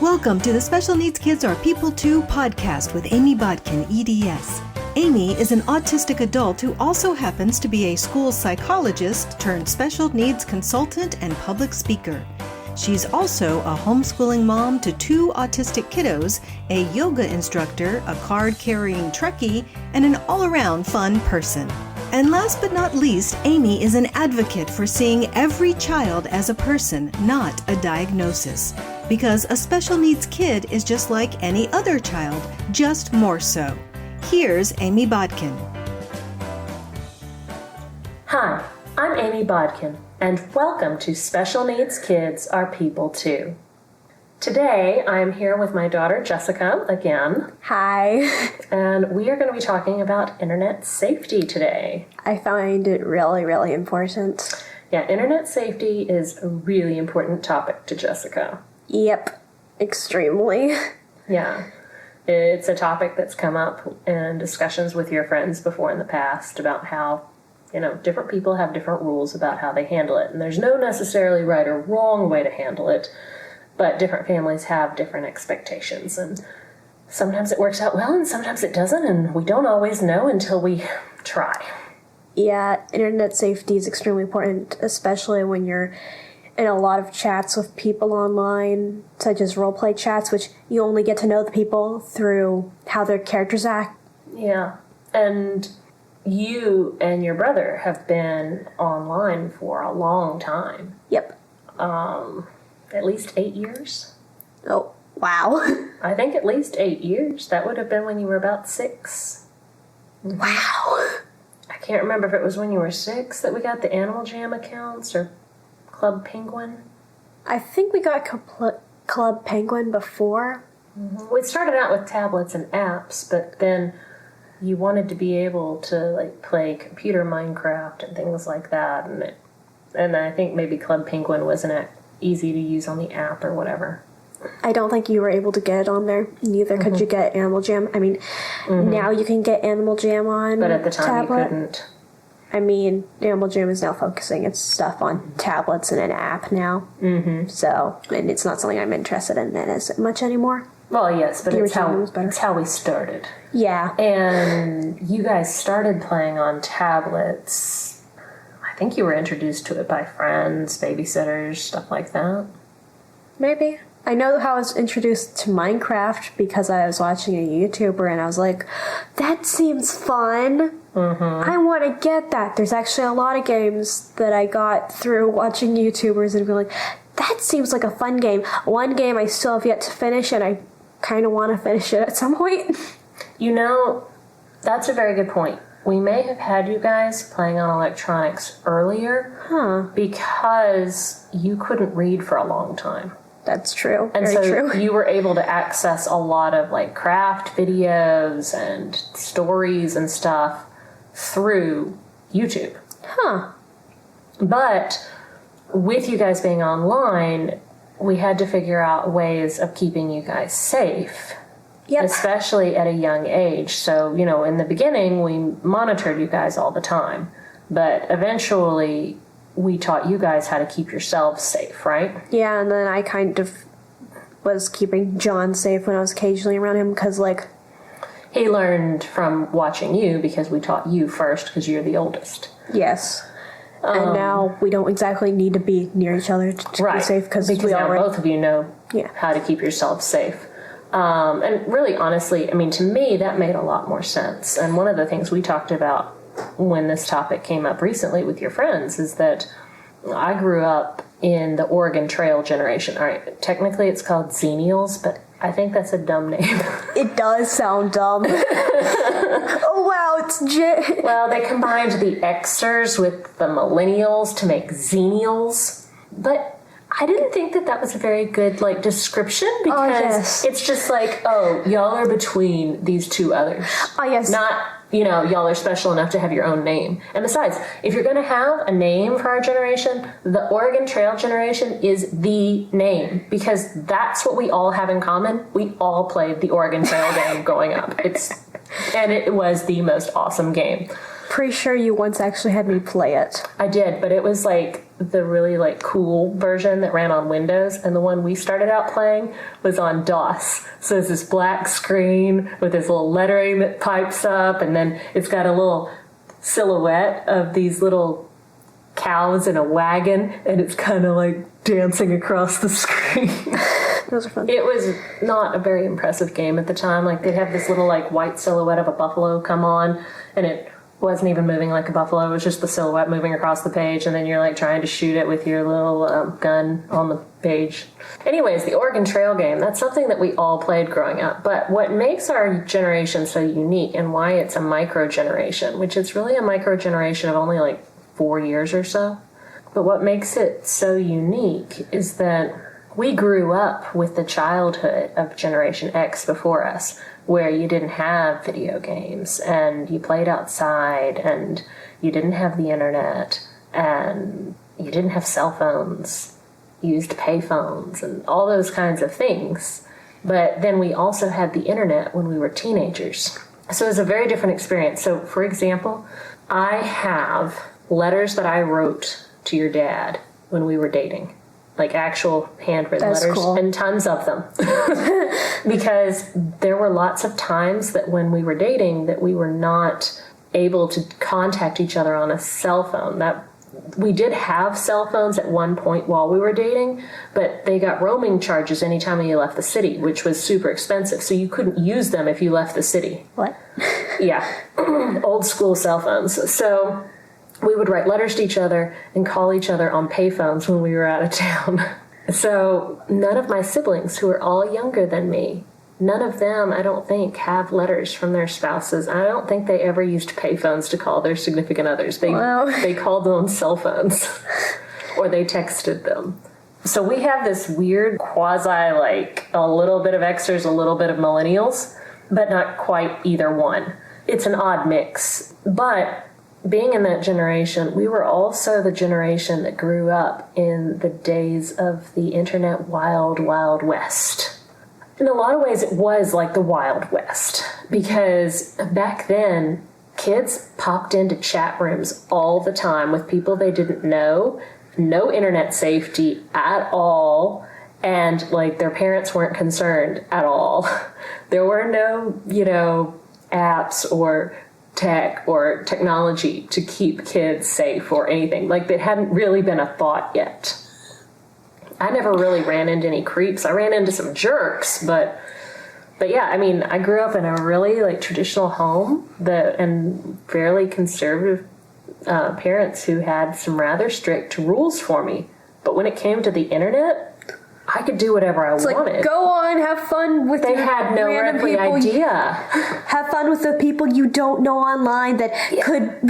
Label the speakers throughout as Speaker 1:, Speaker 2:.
Speaker 1: Welcome to the Special Needs Kids Are People Too podcast with Amy Bodkin, EDS. Amy is an autistic adult who also happens to be a school psychologist turned special needs consultant and public speaker. She's also a homeschooling mom to 2 autistic kiddos, a yoga instructor, a card-carrying Trekkie, and an all-around fun person. And last but not least, Amy is an advocate for seeing every child as a person, not a diagnosis. Because a special needs kid is just like any other child, just more so. Here's Amy Bodkin.
Speaker 2: Hi, I'm Amy Bodkin, and welcome to Special Needs Kids Are People Too. Today, I'm here with my daughter, Jessica, again.
Speaker 3: Hi.
Speaker 2: And we are going to be talking about internet safety today.
Speaker 3: I find it really, really important.
Speaker 2: Yeah, internet safety is a really important topic to Jessica.
Speaker 3: Yep, extremely.
Speaker 2: Yeah, it's a topic that's come up in discussions with your friends before in the past about how, different people have different rules about how they handle it. And there's no necessarily right or wrong way to handle it, but different families have different expectations. And sometimes it works out well and sometimes it doesn't, and we don't always know until we try.
Speaker 3: Yeah, internet safety is extremely important, especially when you're in a lot of chats with people online, such as roleplay chats, which you only get to know the people through how their characters act.
Speaker 2: Yeah, and you and your brother have been online for a long time.
Speaker 3: Yep.
Speaker 2: At least 8 years.
Speaker 3: Oh, wow.
Speaker 2: I think at least 8 years. That would have been when you were about 6.
Speaker 3: Mm-hmm. Wow.
Speaker 2: I can't remember if it was when you were 6 that we got the Animal Jam accounts or Club Penguin.
Speaker 3: I think we got Club Penguin before.
Speaker 2: Mm-hmm. We started out with tablets and apps, but then you wanted to be able to play computer Minecraft and things like that, and I think maybe Club Penguin wasn't easy to use on the app or whatever.
Speaker 3: I don't think you were able to get it on there. Neither could you get Animal Jam. I mean, now you can get Animal Jam on
Speaker 2: but at the time
Speaker 3: tablet.
Speaker 2: You couldn't.
Speaker 3: I mean, Animal Jam is now focusing its stuff on tablets and an app now. Mm-hmm. So, and it's not something I'm interested in as much anymore.
Speaker 2: Well, yes, but it's how we started.
Speaker 3: Yeah.
Speaker 2: And you guys started playing on tablets. I think you were introduced to it by friends, babysitters, stuff like that.
Speaker 3: Maybe. I know how I was introduced to Minecraft because I was watching a YouTuber and I was like, that seems fun. Mm-hmm. I want to get that. There's actually a lot of games that I got through watching YouTubers and being like, that seems like a fun game. One game I still have yet to finish and I kind of want to finish it at some point.
Speaker 2: That's a very good point. We may have had you guys playing on electronics earlier because you couldn't read for a long time.
Speaker 3: That's true.
Speaker 2: And
Speaker 3: Very true.
Speaker 2: You were able to access a lot of craft videos and stories and stuff through YouTube.
Speaker 3: Huh.
Speaker 2: But with you guys being online, we had to figure out ways of keeping you guys safe. Yep. Especially at a young age. So, in the beginning, we monitored you guys all the time. But eventually, we taught you guys how to keep yourselves safe, right?
Speaker 3: Yeah, and then I kind of was keeping John safe when I was occasionally around him because,
Speaker 2: he learned from watching you because we taught you first because you're the oldest.
Speaker 3: Yes. And now we don't exactly need to be near each other to be safe because we already...
Speaker 2: both of you know how to keep yourselves safe. And really, honestly, to me, that made a lot more sense. And one of the things we talked about when this topic came up recently with your friends is that I grew up in the Oregon Trail generation. All right, technically it's called Xennials, but I think that's a dumb name.
Speaker 3: It does sound dumb. Oh, wow, it's...
Speaker 2: Well, they combined the Xers with the Millennials to make Xennials, but I didn't think that was a very good, description because it's just y'all are between these two others.
Speaker 3: Oh, yes.
Speaker 2: Not, y'all are special enough to have your own name. And besides, if you're going to have a name for our generation, the Oregon Trail generation is the name because that's what we all have in common. We all played the Oregon Trail game growing up. And it was the most awesome game.
Speaker 3: pretty sure you once actually had me play it.
Speaker 2: I did, but it was like the really like cool version that ran on Windows, and the one we started out playing was on DOS. So it's this black screen with this little lettering that pipes up, and then it's got a little silhouette of these little cows in a wagon, and it's kind of like dancing across the screen.
Speaker 3: Those are fun.
Speaker 2: It was not a very impressive game at the time. Like, they'd have this little like white silhouette of a buffalo come on, and it wasn't even moving like a buffalo. It was just the silhouette moving across the page, and then you're like trying to shoot it with your little gun on the page. Anyways, the Oregon Trail game, that's something that we all played growing up. But what makes our generation so unique, and why it's a micro-generation, which is really a micro-generation of only like 4 years or so, but what makes it so unique is that we grew up with the childhood of Generation X before us, where you didn't have video games, and you played outside, and you didn't have the internet, and you didn't have cell phones. You used payphones and all those kinds of things. But then we also had the internet when we were teenagers. So it was a very different experience. So, for example, I have letters that I wrote to your dad when we were dating. Like actual handwritten
Speaker 3: That's
Speaker 2: letters,
Speaker 3: cool.
Speaker 2: and tons of them. Because there were lots of times that when we were dating that we were not able to contact each other on a cell phone. That we did have cell phones at one point while we were dating, but they got roaming charges anytime you left the city, which was super expensive. So you couldn't use them if you left the city.
Speaker 3: What?
Speaker 2: Yeah. Old school cell phones. So we would write letters to each other and call each other on payphones when we were out of town. So none of my siblings, who are all younger than me, none of them, I don't think, have letters from their spouses. I don't think they ever used payphones to call their significant others. They called them on cell phones, or they texted them. So we have this weird quasi, like, a little bit of Xers, a little bit of millennials, but not quite either one. It's an odd mix. But being in that generation, we were also the generation that grew up in the days of the internet wild, wild west. In a lot of ways, it was like the Wild West, because back then, kids popped into chat rooms all the time with people they didn't know, no internet safety at all, and like their parents weren't concerned at all. There were no, apps or tech or technology to keep kids safe or anything. Like, that hadn't really been a thought yet. I never really ran into any creeps. I ran into some jerks, but yeah, I mean, I grew up in a really like traditional home and fairly conservative parents who had some rather strict rules for me. But when it came to the internet, I could do whatever I wanted.
Speaker 3: Like, go on, have fun with
Speaker 2: They had no earthly idea.
Speaker 3: Have fun with the people you don't know online that could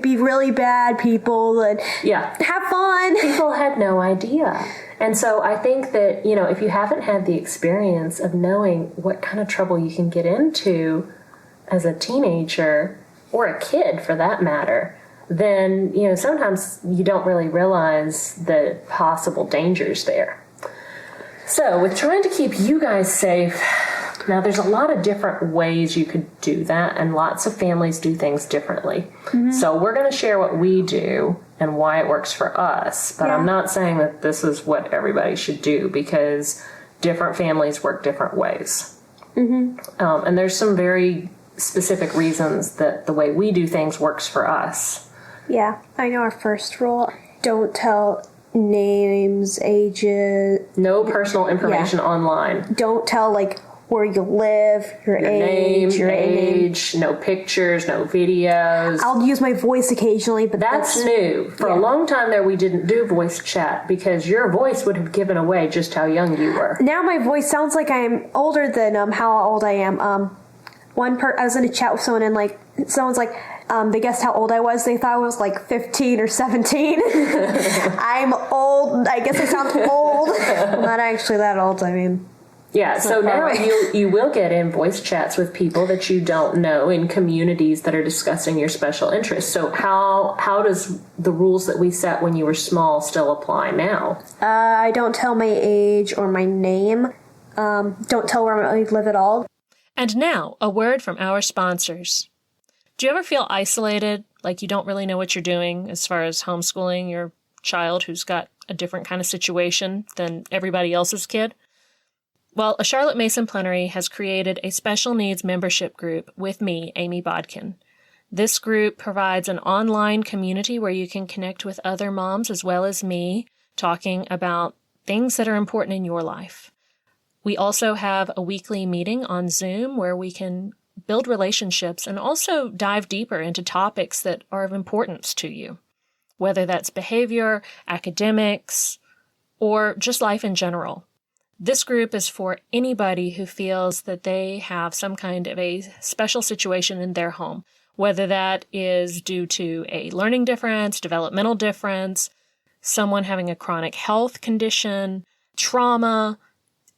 Speaker 3: be really bad people. That have fun.
Speaker 2: People had no idea. And so I think that, if you haven't had the experience of knowing what kind of trouble you can get into as a teenager, or a kid for that matter, then, sometimes you don't really realize the possible dangers there. So with trying to keep you guys safe, now there's a lot of different ways you could do that, and lots of families do things differently. Mm-hmm. So we're going to share what we do and why it works for us, but I'm not saying that this is what everybody should do, because different families work different ways. Mm-hmm. And there's some very specific reasons that the way we do things works for us.
Speaker 3: Yeah, I know our first rule. Don't tell names, ages.
Speaker 2: No personal information online.
Speaker 3: Don't tell, like, where you live, your age,
Speaker 2: your age, no pictures, no videos.
Speaker 3: I'll use my voice occasionally, but
Speaker 2: that's new. For a long time there, we didn't do voice chat because your voice would have given away just how young you were.
Speaker 3: Now my voice sounds like I'm older than how old I am. I was in a chat with someone, and like someone's like, they guessed how old I was. They thought I was like 15 or 17. I'm old. I guess I sound old. I'm not actually that old. I mean,
Speaker 2: yeah. So now you will get in voice chats with people that you don't know in communities that are discussing your special interests. So how does the rules that we set when you were small still apply now?
Speaker 3: I don't tell my age or my name. Don't tell where I live at all.
Speaker 4: And now, a word from our sponsors. Do you ever feel isolated, like you don't really know what you're doing as far as homeschooling your child who's got a different kind of situation than everybody else's kid? Well, a Charlotte Mason Plenary has created a special needs membership group with me, Amy Bodkin. This group provides an online community where you can connect with other moms as well as me, talking about things that are important in your life. We also have a weekly meeting on Zoom where we can build relationships and also dive deeper into topics that are of importance to you, whether that's behavior, academics, or just life in general. This group is for anybody who feels that they have some kind of a special situation in their home, whether that is due to a learning difference, developmental difference, someone having a chronic health condition, trauma,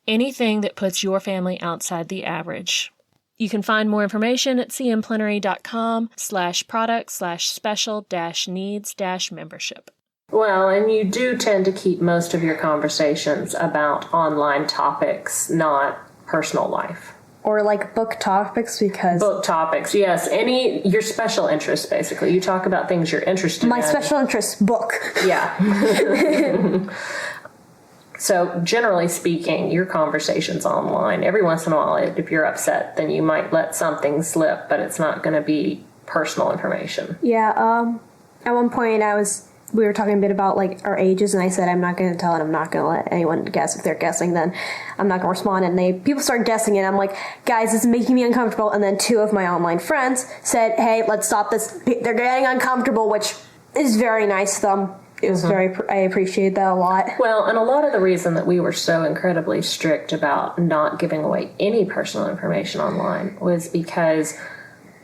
Speaker 4: anything that puts your family outside the average. You can find more information at cmplenary.com/product/special-needs-membership.
Speaker 2: Well, and you do tend to keep most of your conversations about online topics, not personal life.
Speaker 3: Or like book topics, because...
Speaker 2: Book topics, yes. Your special interests, basically. You talk about things you're interested in.
Speaker 3: My special interest, book.
Speaker 2: Yeah. So generally speaking, your conversations online, every once in a while, if you're upset, then you might let something slip, but it's not going to be personal information.
Speaker 3: Yeah, at one point we were talking a bit about like our ages, and I said I'm not going to tell, and I'm not going to let anyone guess. If they're guessing, then I'm not going to respond. And people start guessing, and I'm like, guys, this is making me uncomfortable. And then two of my online friends said, hey, let's stop this. They're getting uncomfortable, which is very nice of them. It was I appreciate that a lot.
Speaker 2: Well, and a lot of the reason that we were so incredibly strict about not giving away any personal information online was because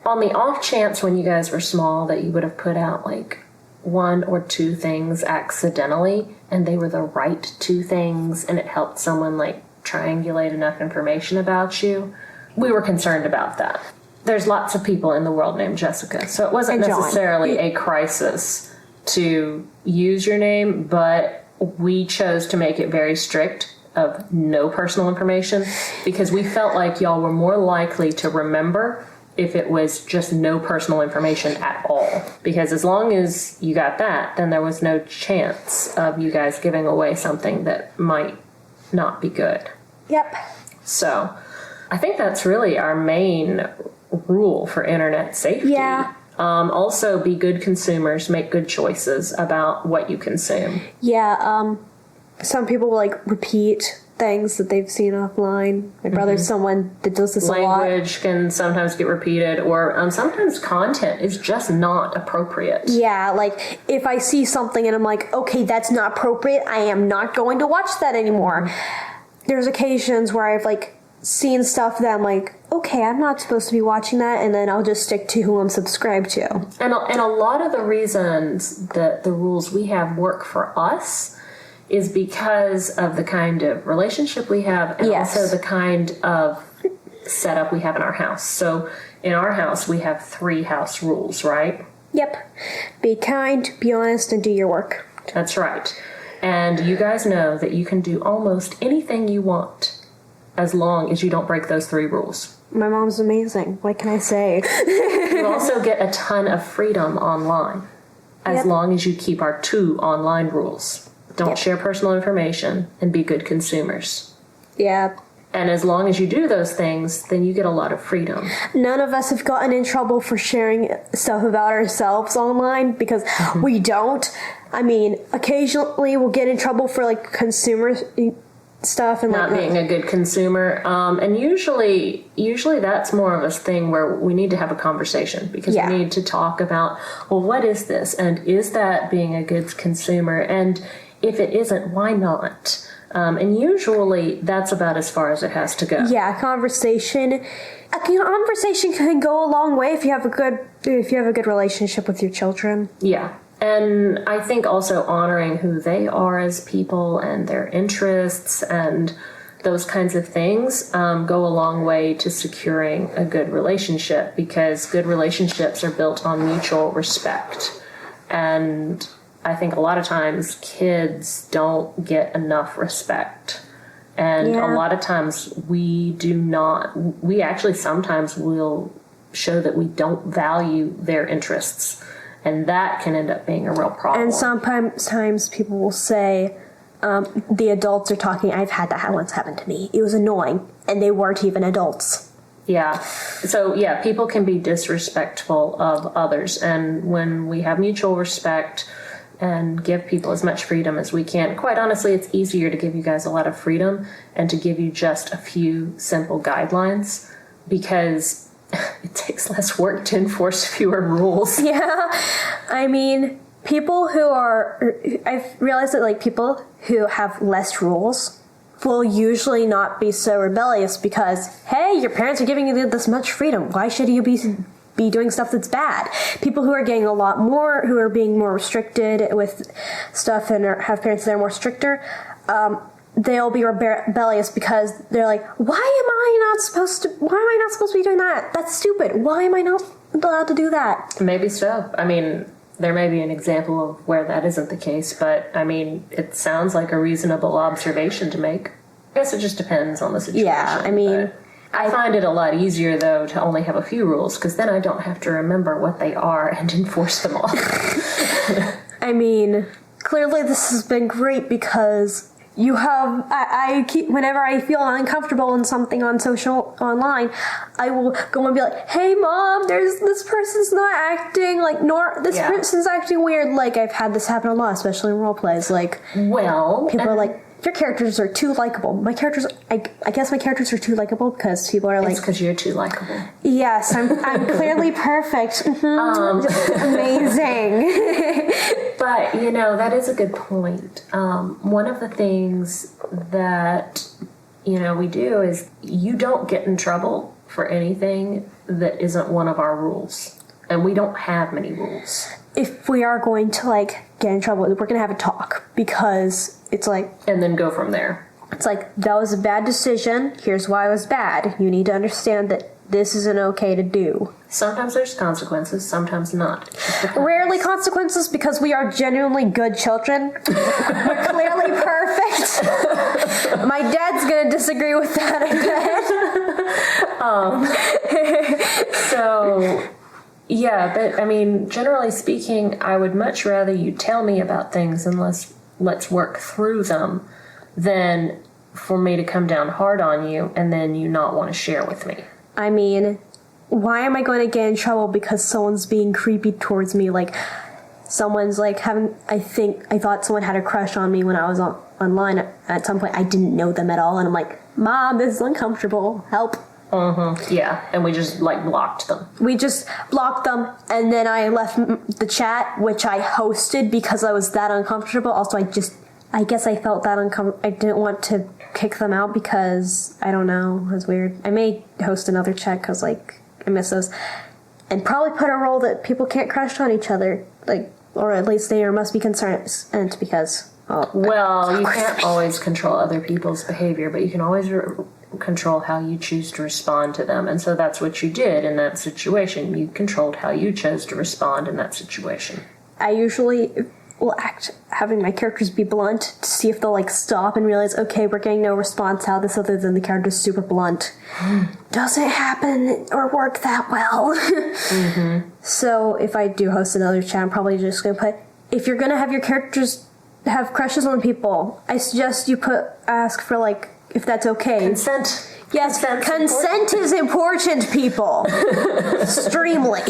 Speaker 2: on the off chance when you guys were small that you would have put out like one or two things accidentally and they were the right two things and it helped someone like triangulate enough information about you, we were concerned about that. There's lots of people in the world named Jessica, so it wasn't necessarily a crisis to use your name, but we chose to make it very strict of no personal information because we felt like y'all were more likely to remember if it was just no personal information at all. Because as long as you got that, then there was no chance of you guys giving away something that might not be good.
Speaker 3: Yep.
Speaker 2: So I think that's really our main rule for internet safety.
Speaker 3: Yeah.
Speaker 2: Also, be good consumers, make good choices about what you consume.
Speaker 3: Yeah, some people like repeat things that they've seen offline. My brother's someone that does this a lot.
Speaker 2: Language can sometimes get repeated, or sometimes content is just not appropriate.
Speaker 3: Yeah, like if I see something and I'm like, okay, that's not appropriate, I am not going to watch that anymore. There's occasions where I've like seen stuff that I'm like, okay, I'm not supposed to be watching that, and then I'll just stick to who I'm subscribed to.
Speaker 2: And a lot of the reasons that the rules we have work for us is because of the kind of relationship we have and also the kind of setup we have in our house. So in our house, we have 3 house rules, right?
Speaker 3: Yep. Be kind, be honest, and do your work.
Speaker 2: That's right. And you guys know that you can do almost anything you want as long as you don't break those 3 rules.
Speaker 3: My mom's amazing. What can I say?
Speaker 2: You also get a ton of freedom online as long as you keep our 2 online rules. Don't share personal information and be good consumers.
Speaker 3: Yeah.
Speaker 2: And as long as you do those things, then you get a lot of freedom.
Speaker 3: None of us have gotten in trouble for sharing stuff about ourselves online because we don't. I mean, occasionally we'll get in trouble for like consumer stuff and
Speaker 2: not being a good consumer, and usually that's more of a thing where we need to have a conversation because we need to talk about, well, what is this, and is that being a good consumer, and if it isn't, why not? And usually that's about as far as it has to go.
Speaker 3: Yeah, a conversation can go a long way if you have a good relationship with your children.
Speaker 2: Yeah. And I think also honoring who they are as people and their interests and those kinds of things go a long way to securing a good relationship, because good relationships are built on mutual respect. And I think a lot of times kids don't get enough respect. And a lot of times we actually sometimes will show that we don't value their interests. And that can end up being a real problem.
Speaker 3: And sometimes people will say, the adults are talking. I've had that once happen to me. It was annoying. And they weren't even adults.
Speaker 2: Yeah. So, yeah, people can be disrespectful of others. And when we have mutual respect and give people as much freedom as we can, quite honestly, it's easier to give you guys a lot of freedom and to give you just a few simple guidelines, because it takes less work to enforce fewer rules.
Speaker 3: Yeah. I mean, I've realized that, like, people who have less rules will usually not be so rebellious because, hey, your parents are giving you this much freedom. Why should you be doing stuff that's bad? People who are getting a lot more, who are being more restricted with stuff and have parents that are more stricter, they'll be rebellious because they're like, why am I not supposed to be doing that? That's stupid. Why am I not allowed to do that?
Speaker 2: Maybe so. I mean, there may be an example of where that isn't the case, but I mean, it sounds like a reasonable observation to make. I guess it just depends on the situation.
Speaker 3: Yeah, I mean,
Speaker 2: I find it a lot easier, though, to only have a few rules, because then I don't have to remember what they are and enforce them all.
Speaker 3: I mean, clearly this has been great because you have, I keep, whenever I feel uncomfortable in something on online, I will go and be like, hey mom, this person's not acting like, person's acting weird. Like, I've had this happen a lot, especially in role plays. Like,
Speaker 2: well,
Speaker 3: people are like, your characters are too likable. My characters, I guess my characters are too likable because people are like...
Speaker 2: It's because you're too likable.
Speaker 3: Yes, I'm clearly perfect. Mm-hmm. Just amazing.
Speaker 2: But, that is a good point. One of the things that, we do is you don't get in trouble for anything that isn't one of our rules. And we don't have many rules.
Speaker 3: If we are going to, like, get in trouble, we're going to have a talk because it's like...
Speaker 2: And then go from there.
Speaker 3: It's like, that was a bad decision. Here's why it was bad. You need to understand that this isn't okay to do. Sometimes
Speaker 2: there's consequences, sometimes not.
Speaker 3: Rarely consequences because we are genuinely good children. We're clearly perfect. My dad's going to disagree with that, I bet.
Speaker 2: So... Yeah, but I mean, generally speaking, I would much rather you tell me about things and let's work through them than for me to come down hard on you and then you not want to share with me.
Speaker 3: I mean, why am I going to get in trouble because someone's being creepy towards me? Like, someone's like I thought someone had a crush on me when I was online at some point. I didn't know them at all. And I'm like, Mom, this is uncomfortable. Help.
Speaker 2: Mm-hmm. Yeah, and we just, blocked them.
Speaker 3: We just blocked them, and then I left the chat, which I hosted because I was that uncomfortable. Also, I guess I felt that uncomfortable. I didn't want to kick them out because, I don't know, it was weird. I may host another chat because, I miss those. And probably put a rule that people can't crush on each other, or at least they must be concerned because...
Speaker 2: Well, you can't always control other people's behavior, but you can always... control how you choose to respond to them, and so that's what you did in that situation. You controlled how you chose to respond in that situation.
Speaker 3: I usually will act having my characters be blunt to see if they'll stop and realize, okay, we're getting no response out of this other than the character's super blunt. Doesn't happen or work that well. Mm-hmm. So if I do host another chat, I'm probably just going to put, if you're going to have your characters have crushes on people, I suggest you ask for if that's okay.
Speaker 2: Consent.
Speaker 3: Yes, consent is important, people. Extremely.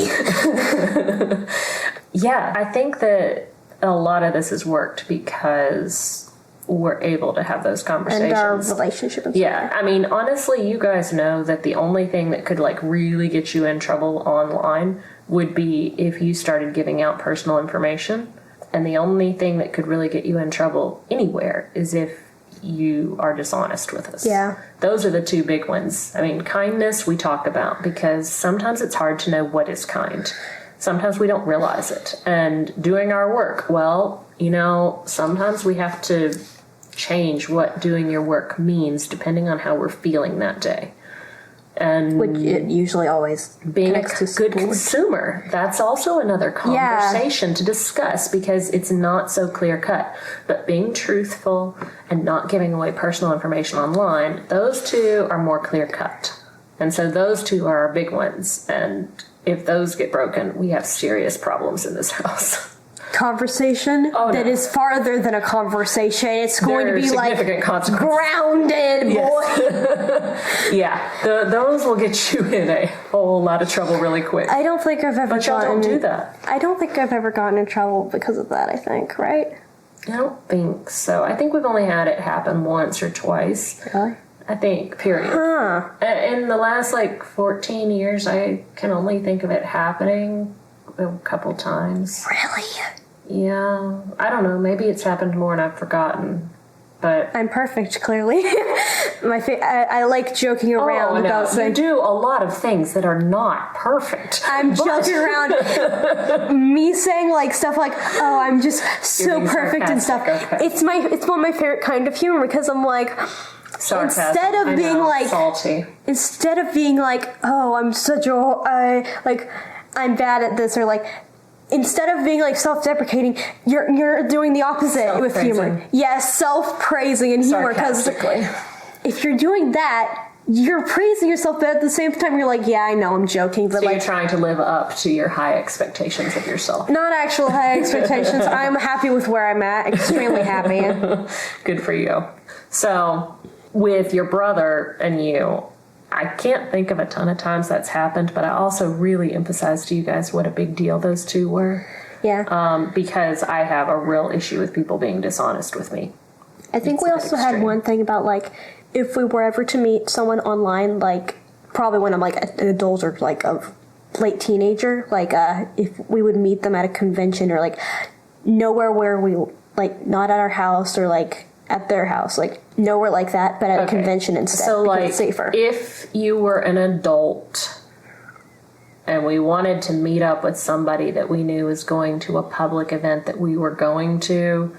Speaker 2: Yeah, I think that a lot of this has worked because we're able to have those conversations.
Speaker 3: And our relationship.
Speaker 2: Yeah, I mean, honestly, you guys know that the only thing that could really get you in trouble online would be if you started giving out personal information. And the only thing that could really get you in trouble anywhere is if you are dishonest with us.
Speaker 3: Yeah.
Speaker 2: Those are the two big ones. I mean, kindness we talk about because sometimes it's hard to know what is kind. Sometimes we don't realize it. And doing our work, well, sometimes we have to change what doing your work means depending on how we're feeling that day. And
Speaker 3: which it usually always
Speaker 2: being a good consumer, that's also another conversation to discuss because it's not so clear cut. But being truthful and not giving away personal information online, those two are more clear cut. And so those two are our big ones. And if those get broken, we have serious problems in this house.
Speaker 3: Conversation that is farther than a conversation. It's going to be like grounded, boy.
Speaker 2: Yeah, those will get you in a whole lot of trouble really quick.
Speaker 3: I don't think I've ever.
Speaker 2: But y'all don't do that.
Speaker 3: I don't think I've ever gotten in trouble because of that. I think, right?
Speaker 2: I don't think so. I think we've only had it happen once or twice.
Speaker 3: Really?
Speaker 2: I think, period.
Speaker 3: Huh.
Speaker 2: In the last 14 years, I can only think of it happening a couple times.
Speaker 3: Really?
Speaker 2: Yeah, I don't know. Maybe it's happened more and I've forgotten. But
Speaker 3: I'm perfect, clearly. I like joking around about
Speaker 2: saying. You do a lot of things that are not perfect.
Speaker 3: I'm joking around. Me saying stuff like, "Oh, I'm just so perfect" and stuff. Okay. It's one of my favorite kind of humor because I'm like.
Speaker 2: Sarcasm.
Speaker 3: Instead of being
Speaker 2: salty.
Speaker 3: Instead of being "Oh, I'm such a I'm bad at this," or instead of being self-deprecating, you're doing the opposite with humor. Yes, self-praising and humor. Because if you're doing that, you're praising yourself, but at the same time, you're yeah, I know, I'm joking. But
Speaker 2: so you're trying to live up to your high expectations of yourself.
Speaker 3: Not actual high expectations. I'm happy with where I'm at. Extremely happy.
Speaker 2: Good for you. So, with your brother and you, I can't think of a ton of times that's happened, but I also really emphasize to you guys what a big deal those two were.
Speaker 3: Yeah.
Speaker 2: Because I have a real issue with people being dishonest with me.
Speaker 3: I think we also had one thing about if we were ever to meet someone online, probably when I'm an adult or a late teenager, if we would meet them at a convention or nowhere where we not at our house or at their house, nowhere like that, but at a convention instead. So it's safer.
Speaker 2: If you were an adult and we wanted to meet up with somebody that we knew was going to a public event that we were going to,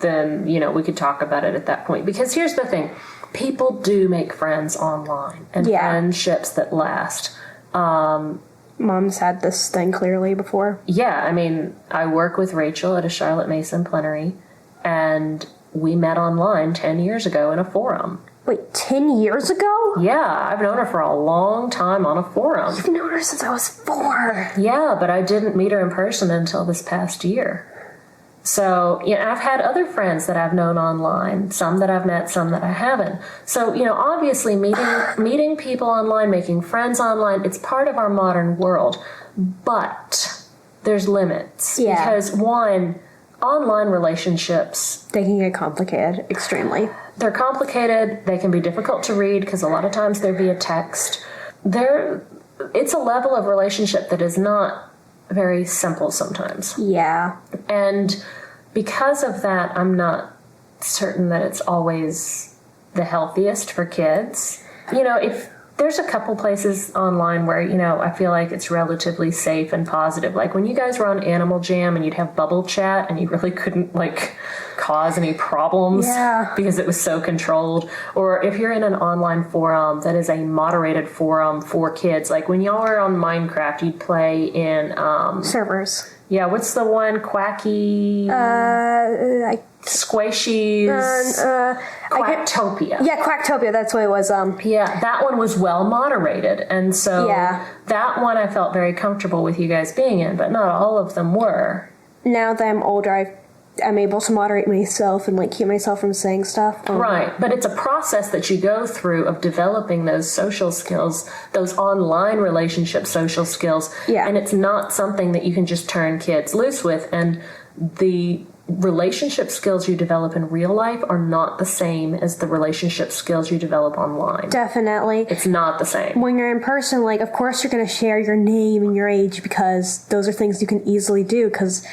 Speaker 2: then, we could talk about it at that point. Because here's the thing. People do make friends online and friendships that last.
Speaker 3: Mom's had this thing clearly before.
Speaker 2: Yeah, I work with Rachel at a Charlotte Mason plenary, and we met online 10 years ago in a forum.
Speaker 3: Wait, 10 years ago?
Speaker 2: Yeah, I've known her for a long time on a forum.
Speaker 3: You've known her since I was 4.
Speaker 2: Yeah, but I didn't meet her in person until this past year. So, I've had other friends that I've known online, some that I've met, some that I haven't. So, obviously meeting people online, making friends online, it's part of our modern world. But there's limits.
Speaker 3: Yeah.
Speaker 2: Because, one, online relationships...
Speaker 3: They can get complicated, extremely.
Speaker 2: They're complicated. They can be difficult to read because a lot of times they're via text. It's a level of relationship that is not very simple sometimes.
Speaker 3: Yeah.
Speaker 2: And because of that, I'm not certain that it's always the healthiest for kids. If there's a couple places online where, I feel like it's relatively safe and positive. Like when you guys were on Animal Jam and you'd have bubble chat and you really couldn't cause any problems because it was so controlled. Or if you're in an online forum that is a moderated forum for kids, like when y'all were on Minecraft, you'd play in...
Speaker 3: servers.
Speaker 2: Yeah, what's the one? Quacky... Squishies... Quacktopia.
Speaker 3: Yeah, Quacktopia, that's what it was.
Speaker 2: Yeah, that one was well moderated, and so that one I felt very comfortable with you guys being in, but not all of them were.
Speaker 3: Now that I'm older, I'm able to moderate myself and keep myself from saying stuff.
Speaker 2: Right, but it's a process that you go through of developing those social skills, those online relationship social skills, and it's not something that you can just turn kids loose with, and the relationship skills you develop in real life are not the same as the relationship skills you develop online.
Speaker 3: Definitely.
Speaker 2: It's not the same.
Speaker 3: When you're in person, of course you're going to share your name and your age because those are things you can easily do because,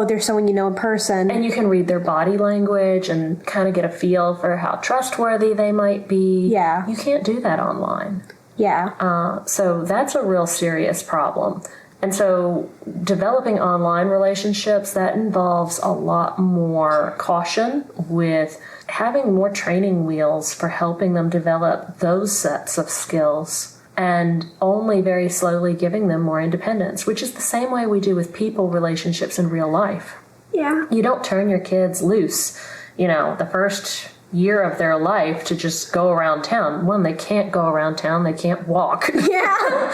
Speaker 3: there's someone you know in person.
Speaker 2: And you can read their body language and kind of get a feel for how trustworthy they might be.
Speaker 3: Yeah.
Speaker 2: You can't do that online.
Speaker 3: Yeah.
Speaker 2: So that's a real serious problem. And so developing online relationships, that involves a lot more caution with having more training wheels for helping them develop those sets of skills and only very slowly giving them more independence, which is the same way we do with people relationships in real life.
Speaker 3: Yeah.
Speaker 2: You don't turn your kids loose, the first year of their life to just go around town. One, they can't go around town. They can't walk.
Speaker 3: Yeah.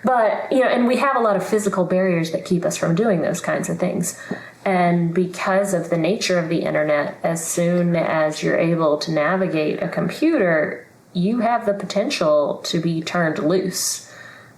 Speaker 2: But, and we have a lot of physical barriers that keep us from doing those kinds of things. And because of the nature of the internet, as soon as you're able to navigate a computer, you have the potential to be turned loose.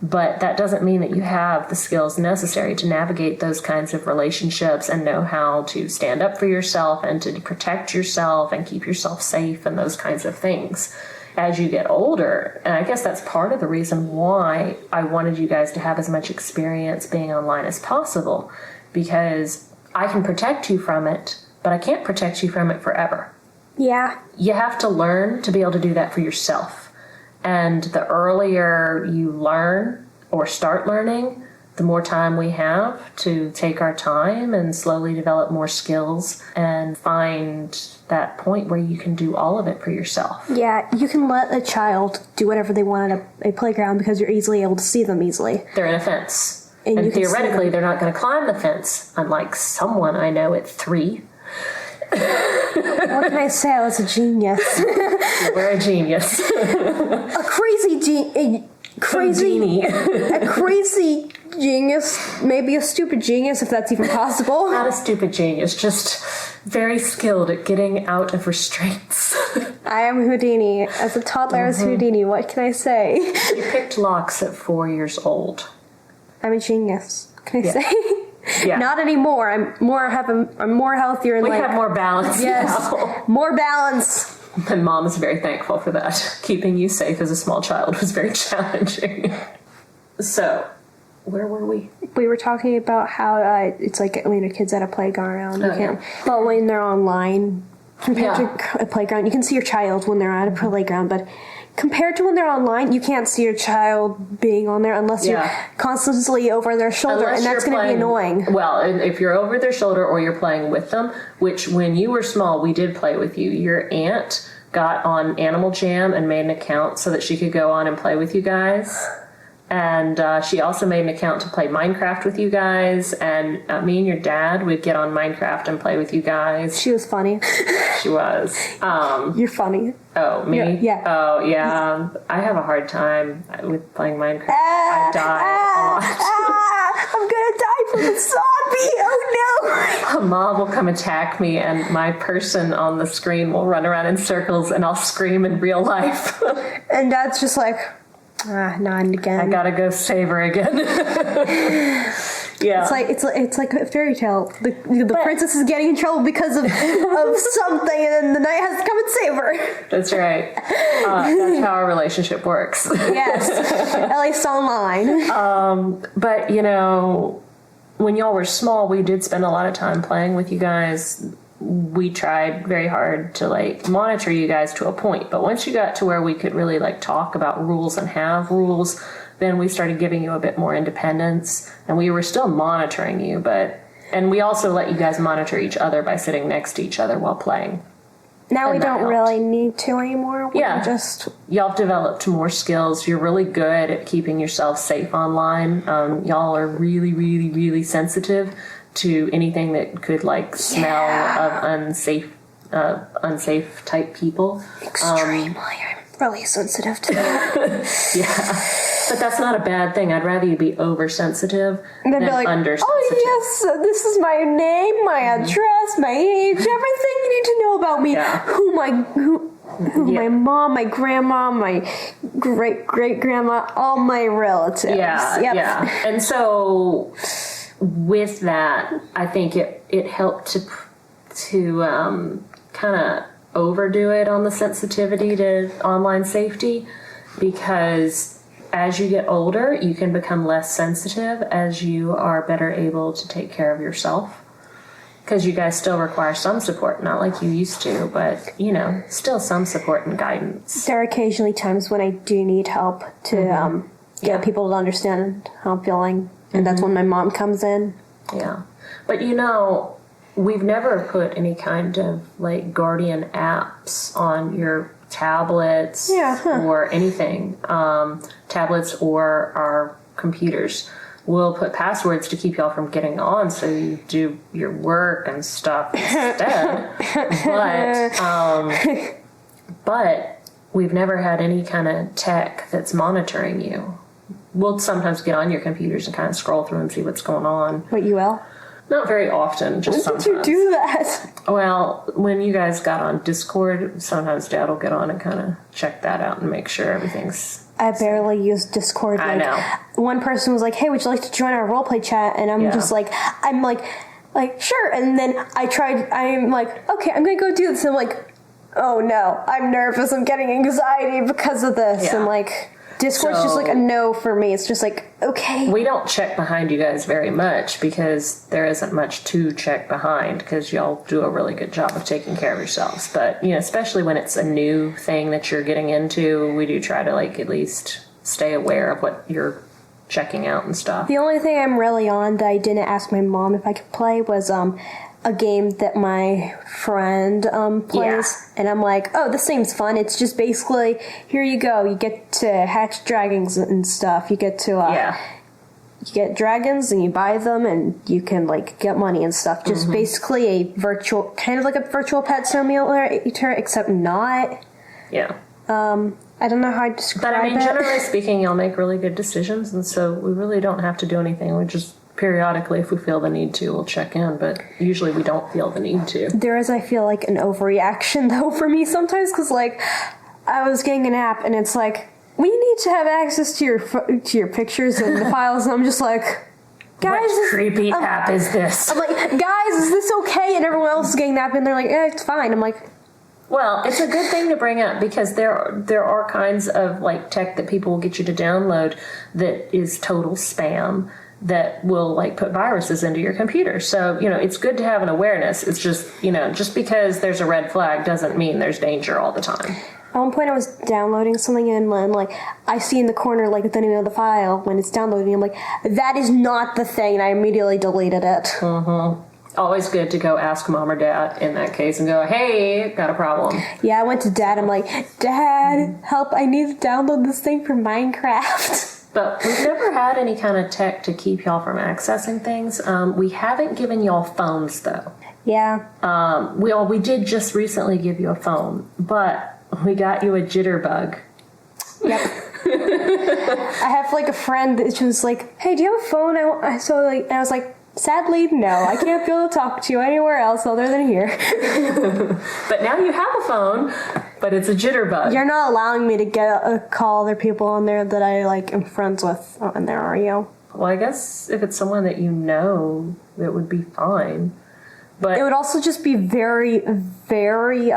Speaker 2: But that doesn't mean that you have the skills necessary to navigate those kinds of relationships and know how to stand up for yourself and to protect yourself and keep yourself safe and those kinds of things as you get older. And I guess that's part of the reason why I wanted you guys to have as much experience being online as possible, because I can protect you from it, but I can't protect you from it forever.
Speaker 3: Yeah.
Speaker 2: You have to learn to be able to do that for yourself. And the earlier you learn or start learning, the more time we have to take our time and slowly develop more skills and find that point where you can do all of it for yourself.
Speaker 3: Yeah, you can let a child do whatever they want at a playground because you're easily able to see them easily.
Speaker 2: They're in a fence.
Speaker 3: And
Speaker 2: And theoretically, they're not going to climb the fence, unlike someone I know at 3.
Speaker 3: What can I say? I was a genius.
Speaker 2: We're a genius.
Speaker 3: A crazy genius. Maybe a stupid genius, if that's even possible.
Speaker 2: Not a stupid genius, just very skilled at getting out of restraints.
Speaker 3: I am Houdini. As a toddler, I was Houdini. What can I say?
Speaker 2: You picked locks at 4 years old.
Speaker 3: I'm a genius. What can I say?
Speaker 2: Yeah.
Speaker 3: Not anymore. I'm more healthier in
Speaker 2: We
Speaker 3: life.
Speaker 2: have more balance now.
Speaker 3: More balance.
Speaker 2: And Mom is very thankful for that. Keeping you safe as a small child was very challenging. So, where were we?
Speaker 3: We were talking about how it's like when a kid's at a playground, you can't. But when they're online, compared to a playground, you can see your child when they're at a playground, but compared to when they're online, you can't see your child being on there unless you're constantly over their shoulder, and that's going to be annoying.
Speaker 2: Well, if you're over their shoulder or you're playing with them, which when you were small, we did play with you. Your aunt got on Animal Jam and made an account so that she could go on and play with you guys. And she also made an account to play Minecraft with you guys. And me and your dad would get on Minecraft and play with you guys.
Speaker 3: She was funny.
Speaker 2: She was.
Speaker 3: You're funny.
Speaker 2: Oh, me?
Speaker 3: Yeah.
Speaker 2: Oh, yeah. I have a hard time with playing Minecraft. I die a lot.
Speaker 3: I'm gonna die from the zombie. Oh no.
Speaker 2: A mob will come attack me, and my person on the screen will run around in circles, and I'll scream in real life.
Speaker 3: And Dad's just like, not again.
Speaker 2: I gotta go save her again. Yeah.
Speaker 3: It's like a fairy tale. The princess is getting in trouble because of something, and then the knight has to come and save her.
Speaker 2: That's right. That's how our relationship works.
Speaker 3: Yes, at least online.
Speaker 2: But when y'all were small, we did spend a lot of time playing with you guys. We tried very hard to monitor you guys to a point, but once you got to where we could really talk about rules and have rules, then we started giving you a bit more independence, and we were still monitoring you, and we also let you guys monitor each other by sitting next to each other while playing.
Speaker 3: Now we don't really need to anymore.
Speaker 2: Y'all have developed more skills. You're really good at keeping yourself safe online. Y'all are really, really, really sensitive to anything that could smell of unsafe type people.
Speaker 3: Extremely. I'm really sensitive to that.
Speaker 2: Yeah. But that's not a bad thing. I'd rather you be oversensitive than undersensitive.
Speaker 3: Oh yes, this is my name, my address, my age, everything you need to know about me.
Speaker 2: Yeah.
Speaker 3: My mom, my grandma, my great-great-grandma, all my relatives.
Speaker 2: Yeah,
Speaker 3: yep.
Speaker 2: yeah. And so with that, I think it helped to kind of overdo it on the sensitivity to online safety, because as you get older, you can become less sensitive as you are better able to take care of yourself. Because you guys still require some support, not like you used to, but, still some support and guidance.
Speaker 3: There are occasionally times when I do need help to get people to understand how I'm feeling, and that's when my mom comes in.
Speaker 2: Yeah. But, we've never put any kind of, guardian apps on your tablets or anything. Tablets or our computers. We'll put passwords to keep y'all from getting on so you do your work and stuff instead. But But we've never had any kind of tech that's monitoring you. We'll sometimes get on your computers and kind of scroll through and see what's going on.
Speaker 3: What, UL?
Speaker 2: Not very often, just
Speaker 3: When
Speaker 2: sometimes.
Speaker 3: did you do that?
Speaker 2: Well, when you guys got on Discord, sometimes Dad will get on and kind of check that out and make sure everything's...
Speaker 3: I barely use Discord.
Speaker 2: I know.
Speaker 3: One person was like, hey, would you like to join our roleplay chat? And I'm just like, sure. And then I'm like, okay, I'm going to go do this. And I'm like, oh no, I'm nervous. I'm getting anxiety because of this.
Speaker 2: Yeah.
Speaker 3: And like, Discord's just like a no for me. It's just like, okay.
Speaker 2: We don't check behind you guys very much because there isn't much to check behind because y'all do a really good job of taking care of yourselves. But, especially when it's a new thing that you're getting into, we do try to like at least stay aware of what you're checking out and stuff.
Speaker 3: The only thing I'm really on that I didn't ask my mom if I could play was a game that my friend plays, and I'm like, oh, this seems fun. It's just basically, here you go, you get to hatch dragons and stuff. You get to you get dragons and you buy them and you can like get money and stuff. Just basically a virtual, kind of like a virtual pet simulator, except not.
Speaker 2: Yeah.
Speaker 3: I don't know how to describe it.
Speaker 2: But I mean, generally speaking, y'all make really good decisions, and so we really don't have to do anything. We just periodically, if we feel the need to, we'll check in, but usually we don't feel the need to.
Speaker 3: There is, I feel like, an overreaction, though, for me sometimes, because, like, I was getting an app, and it's like, we need to have access to your pictures and the files, and I'm just like, guys...
Speaker 2: What creepy app is this?
Speaker 3: I'm like, guys, is this okay? And everyone else is getting that, and they're like, it's fine. I'm like...
Speaker 2: Well, it's a good thing to bring up because there are kinds of, like, tech that people will get you to download that is total spam, that will like put viruses into your computer. So, it's good to have an awareness. It's just, just because there's a red flag doesn't mean there's danger all the time.
Speaker 3: At one point I was downloading something and like I see in the corner like the name of the file when it's downloading. I'm like, that is not the thing, and I immediately deleted it.
Speaker 2: Always good to go ask mom or dad in that case and go, hey, got a problem.
Speaker 3: Yeah, I went to Dad. I'm like, Dad, help, I need to download this thing for Minecraft.
Speaker 2: But we've never had any kind of tech to keep y'all from accessing things. We haven't given y'all phones, though.
Speaker 3: Yeah.
Speaker 2: We did just recently give you a phone, but we got you a jitterbug.
Speaker 3: Yep. I have like a friend that was like, hey, do you have a phone? And I was like, sadly, no. I can't be able to talk to you anywhere else other than here.
Speaker 2: But now you have a phone, but it's a jitterbug.
Speaker 3: You're not allowing me to call other people on there that I like am friends with on there, are you?
Speaker 2: Well, I guess if it's someone that you know, it would be fine. But
Speaker 3: it would also just be very, very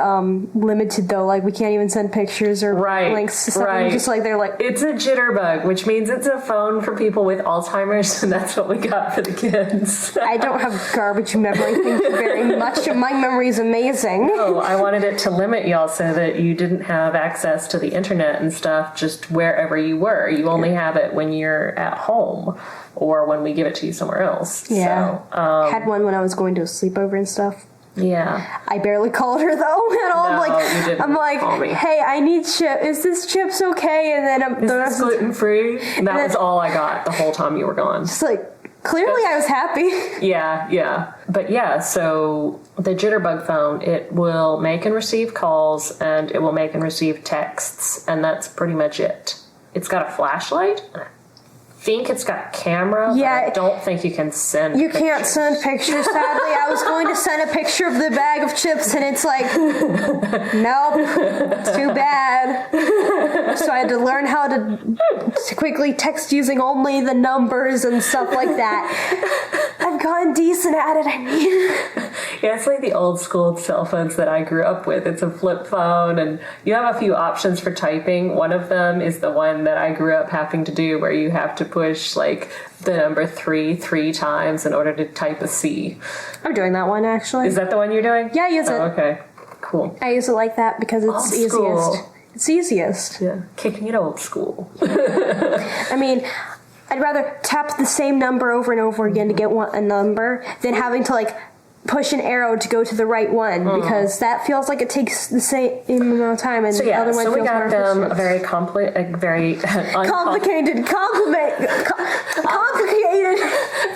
Speaker 3: limited, though. Like, we can't even send pictures or links to stuff.
Speaker 2: Right.
Speaker 3: Just like, they're like...
Speaker 2: It's a jitterbug, which means it's a phone for people with Alzheimer's, and that's what we got for the kids.
Speaker 3: I don't have garbage memory. Thank you very much. My memory is amazing.
Speaker 2: No, I wanted it to limit y'all so that you didn't have access to the internet and stuff just wherever you were. You only have it when you're at home or when we give it to you somewhere else.
Speaker 3: Yeah.
Speaker 2: So,
Speaker 3: had one when I was going to a sleepover and stuff.
Speaker 2: Yeah.
Speaker 3: I barely called her, though, at all.
Speaker 2: No, you didn't
Speaker 3: I'm like,
Speaker 2: call me.
Speaker 3: hey, I need chip. Is this chips okay? And then
Speaker 2: Is this gluten-free? And that was all I got the whole time you were gone.
Speaker 3: Just like, clearly I was happy.
Speaker 2: Yeah. But yeah, so the jitterbug phone, it will make and receive calls, and it will make and receive texts, and that's pretty much it. It's got a flashlight. I think it's got a camera,
Speaker 3: yeah,
Speaker 2: but I don't think you can send
Speaker 3: You
Speaker 2: pictures.
Speaker 3: can't send pictures, sadly. I was going to send a picture of the bag of chips, and it's like, nope, too bad. So I had to learn how to quickly text using only the numbers and stuff like that. I've gotten decent at it, I mean.
Speaker 2: Yeah, it's like the old school cell phones that I grew up with. It's a flip phone, and you have a few options for typing. One of them is the one that I grew up having to do, where you have to push like the number 3 times in order to type a C.
Speaker 3: I'm doing that one, actually.
Speaker 2: Is that the one you're doing?
Speaker 3: Yeah, I use it.
Speaker 2: Okay, cool.
Speaker 3: I use it like that because it's
Speaker 2: Old
Speaker 3: easiest.
Speaker 2: school.
Speaker 3: It's easiest.
Speaker 2: Yeah, kicking it old school.
Speaker 3: I mean, I'd rather tap the same number over and over again to get a number than having to like push an arrow to go to the right one, because that feels like it takes the same amount of time, and the other one
Speaker 2: so we
Speaker 3: feels
Speaker 2: got
Speaker 3: more
Speaker 2: them
Speaker 3: efficient.
Speaker 2: a very
Speaker 3: complicated,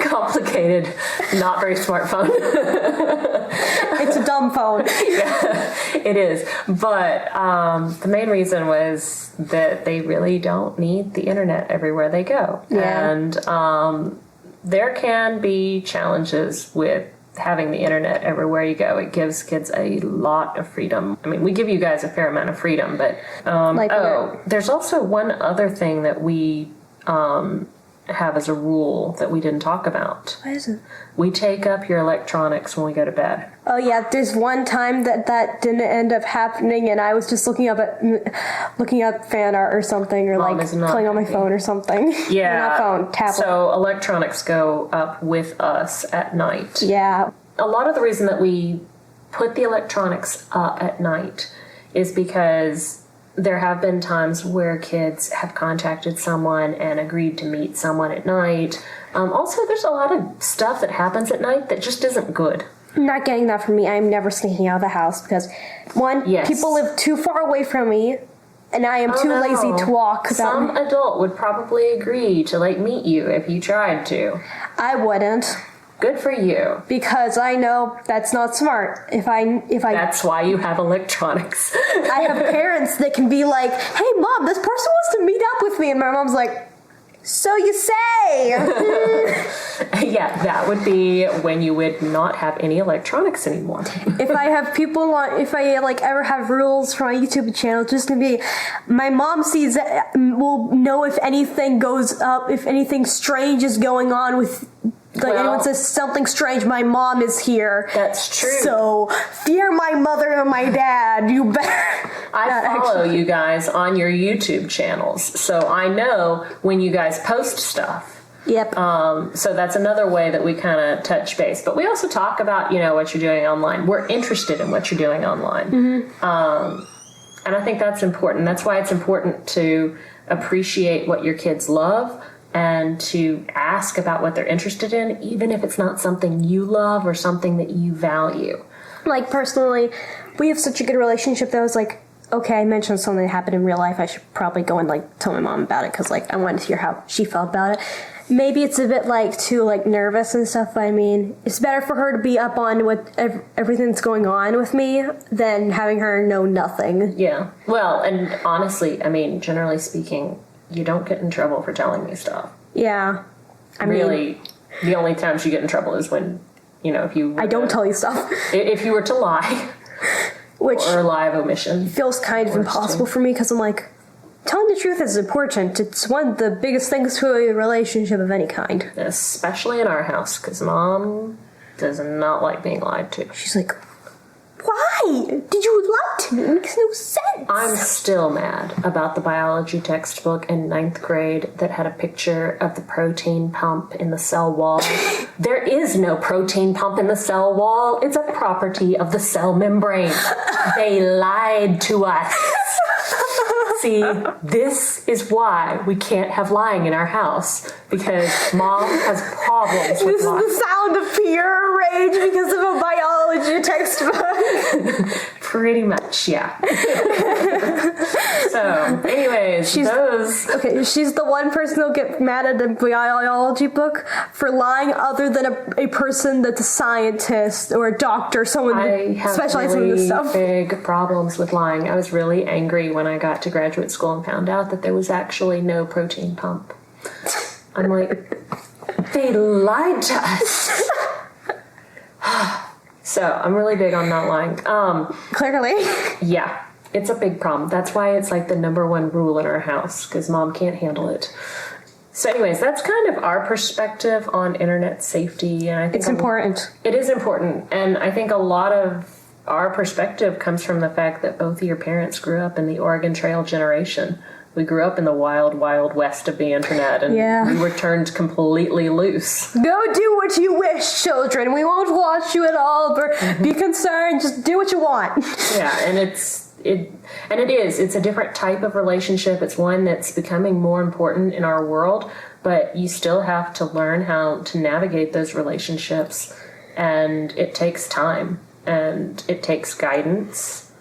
Speaker 2: complicated, not very smartphone.
Speaker 3: It's a dumb phone.
Speaker 2: Yeah, it is. But the main reason was that they really don't need the internet everywhere they go.
Speaker 3: Yeah.
Speaker 2: And there can be challenges with having the internet everywhere you go. It gives kids a lot of freedom. I mean, we give you guys a fair amount of freedom, but there's also one other thing that we have as a rule that we didn't talk about.
Speaker 3: What is it?
Speaker 2: We take up your electronics when we go to bed.
Speaker 3: Oh yeah, there's one time that didn't end up happening, and I was just looking up fan art or something, or
Speaker 2: Mom
Speaker 3: like
Speaker 2: is not
Speaker 3: playing on my
Speaker 2: happy.
Speaker 3: phone or something.
Speaker 2: Yeah.
Speaker 3: Not phone, tablet.
Speaker 2: So electronics go up with us at night.
Speaker 3: Yeah.
Speaker 2: A lot of the reason that we put the electronics up at night is because there have been times where kids have contacted someone and agreed to meet someone at night. Also, there's a lot of stuff that happens at night that just isn't good.
Speaker 3: I'm not getting that from me. I'm never sneaking out of the house because, one,
Speaker 2: Yes.
Speaker 3: people live too far away from me, and I am too lazy to walk.
Speaker 2: Some adult would probably agree to meet you if you tried to.
Speaker 3: I wouldn't,
Speaker 2: Good for you.
Speaker 3: because I know that's not smart. If I
Speaker 2: That's why you have electronics.
Speaker 3: I have parents that can be like, "Hey, mom, this person wants to meet up with me," and my mom's like, "So you say?"
Speaker 2: Yeah, that would be when you would not have any electronics anymore.
Speaker 3: If I have people on, if I ever have rules for my YouTube channel, just to be, my mom sees that, will know if anything goes up, if anything strange is going on with. Anyone says something strange, my mom is here.
Speaker 2: That's true.
Speaker 3: So, fear my mother and my dad. You better.
Speaker 2: I follow you guys on your YouTube channels, so I know when you guys post stuff.
Speaker 3: Yep.
Speaker 2: So that's another way that we kind of touch base. But we also talk about, what you're doing online. We're interested in what you're doing online. Mm-hmm. And I think that's important. That's why it's important to appreciate what your kids love and to ask about what they're interested in, even if it's not something you love or something that you value.
Speaker 3: Personally, we have such a good relationship that I was like, okay, I mentioned something that happened in real life. I should probably go and tell my mom about it because I wanted to hear how she felt about it. Maybe it's a bit too nervous and stuff. But I mean, it's better for her to be up on what everything that's going on with me than having her know nothing.
Speaker 2: Yeah. Well, and honestly, I mean, generally speaking, you don't get in trouble for telling me stuff.
Speaker 3: Yeah. I mean,
Speaker 2: the only times you get in trouble is when, if you...
Speaker 3: I don't tell you stuff.
Speaker 2: If you were to lie.
Speaker 3: Which...
Speaker 2: Or lie of omission.
Speaker 3: Feels kind of impossible for me because I'm telling the truth is important. It's one of the biggest things to a relationship of any kind.
Speaker 2: Especially in our house, because Mom does not like being lied to.
Speaker 3: She's like, why did you lie to me? It makes no sense.
Speaker 2: I'm still mad about the biology textbook in 9th grade that had a picture of the protein pump in the cell wall. There is no protein pump in the cell wall. It's a property of the cell membrane. They lied to us. See, this is why we can't have lying in our house, because Mom has problems with lying.
Speaker 3: This is the sound of pure rage because of a biology textbook.
Speaker 2: Pretty much, yeah. So, anyways,
Speaker 3: she's the one person who'll get mad at the biology book for lying other than a person that's a scientist or a doctor, someone that specializes in this stuff.
Speaker 2: I have really big problems with lying. I was really angry when I got to graduate school and found out that there was actually no protein pump. I'm like, they lied to us. So, I'm really big on not lying.
Speaker 3: Clearly.
Speaker 2: Yeah, it's a big problem. That's why it's the number one rule in our house, because Mom can't handle it. So anyways, that's kind of our perspective on internet safety. And I think
Speaker 3: it's important.
Speaker 2: It is important. And I think a lot of our perspective comes from the fact that both of your parents grew up in the Oregon Trail generation. We grew up in the wild, wild west of the internet, and we were turned completely loose.
Speaker 3: Go do what you wish, children. We won't watch you at all, but be concerned. Just do what you want.
Speaker 2: Yeah, and it's a different type of relationship. It's one that's becoming more important in our world, but you still have to learn how to navigate those relationships, and it takes time, and it takes guidance,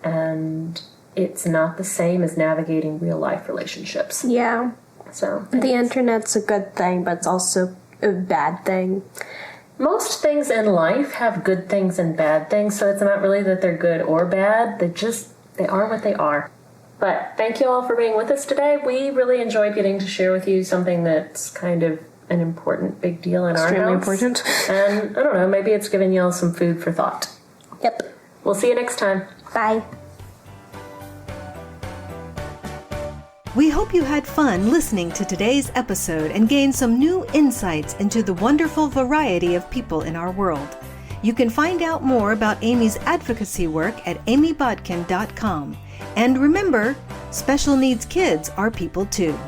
Speaker 2: and it's not the same as navigating real life relationships.
Speaker 3: Yeah.
Speaker 2: So
Speaker 3: the internet's a good thing, but it's also a bad thing.
Speaker 2: Most things in life have good things and bad things, so it's not really that they're good or bad. They are what they are. But thank you all for being with us today. We really enjoyed getting to share with you something that's kind of an important big deal in our house.
Speaker 3: Extremely important.
Speaker 2: And I don't know, maybe it's given y'all some food for thought.
Speaker 3: Yep.
Speaker 2: We'll see you next time.
Speaker 3: Bye.
Speaker 1: We hope you had fun listening to today's episode and gained some new insights into the wonderful variety of people in our world. You can find out more about Amy's advocacy work at amybodkin.com. And remember, special needs kids are people too.